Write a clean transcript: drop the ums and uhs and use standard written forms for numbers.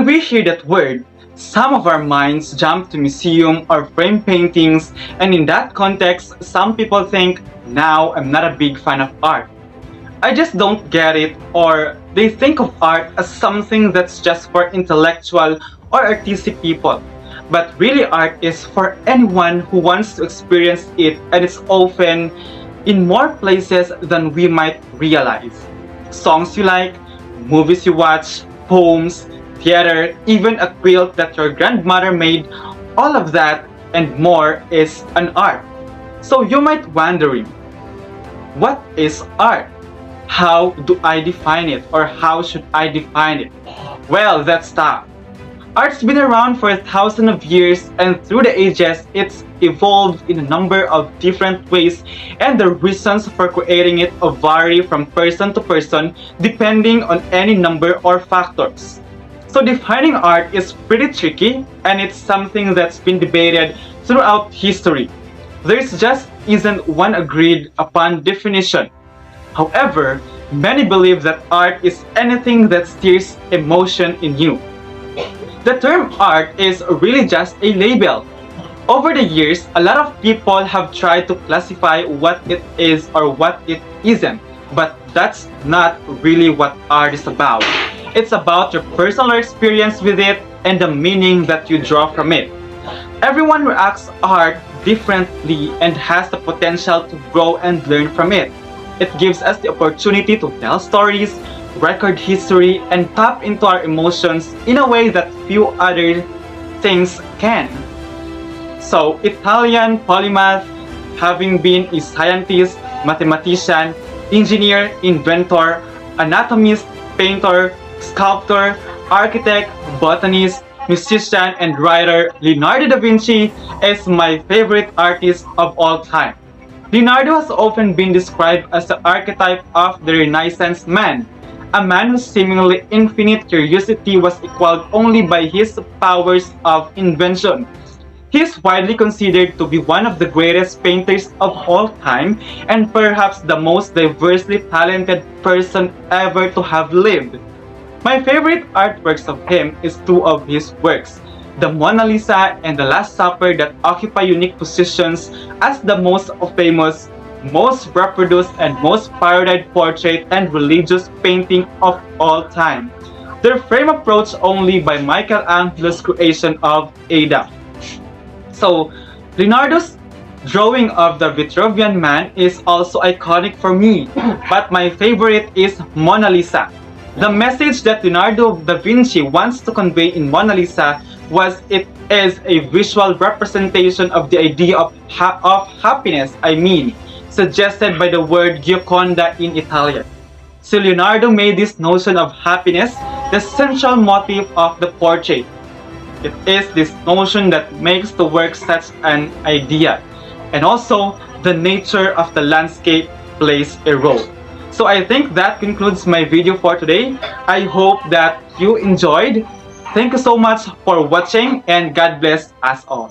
we hear that word, some of our minds jump to museum or frame paintings, and in that context, some people think, now I'm not a big fan of art. I just don't get it, or they think of art as something that's just for intellectual or artistic people. But really, art is for anyone who wants to experience it, and it's often in more places than we might realize. Songs you like, movies you watch, poems, theater, even a quilt that your grandmother made, all of that and more is an art. So you might wondering, what is art? How do I define it, or how should I define it? Well, that's tough. Art's been around for thousands of years, and through the ages, it's evolved in a number of different ways, and the reasons for creating it vary from person to person depending on any number or factors. So defining art is pretty tricky, and it's something that's been debated throughout history. There's just isn't one agreed upon definition. However, many believe that art is anything that stirs emotion in you. The term art is really just a label. Over the years, a lot of people have tried to classify what it is or what it isn't, but that's not really what art is about. It's about your personal experience with it and the meaning that you draw from it. Everyone reacts art differently and has the potential to grow and learn from it. It gives us the opportunity to tell stories, record history, and tap into our emotions in a way that few other things can. So, Italian polymath, having been a scientist, mathematician, engineer, inventor, anatomist, painter, sculptor, architect, botanist, musician, and writer, Leonardo da Vinci is my favorite artist of all time. Leonardo has often been described as the archetype of the Renaissance man, a man whose seemingly infinite curiosity was equaled only by his powers of invention. He is widely considered to be one of the greatest painters of all time and perhaps the most diversely talented person ever to have lived. My favorite artworks of him is two of his works, the Mona Lisa and the Last Supper, that occupy unique positions as the most famous, most reproduced, and most parodied portrait and religious painting of all time. Their frame approached only by Michelangelo's creation of Ada. So, Leonardo's drawing of the Vitruvian Man is also iconic for me, but my favorite is Mona Lisa. The message that Leonardo da Vinci wants to convey in Mona Lisa was it is a visual representation of the idea of happiness, suggested by the word Gioconda in Italian. So Leonardo made this notion of happiness the central motif of the portrait. It is this notion that makes the work such an idea, and also the nature of the landscape plays a role. So I think that concludes my video for today. I hope that you enjoyed. Thank you so much for watching, and God bless us all.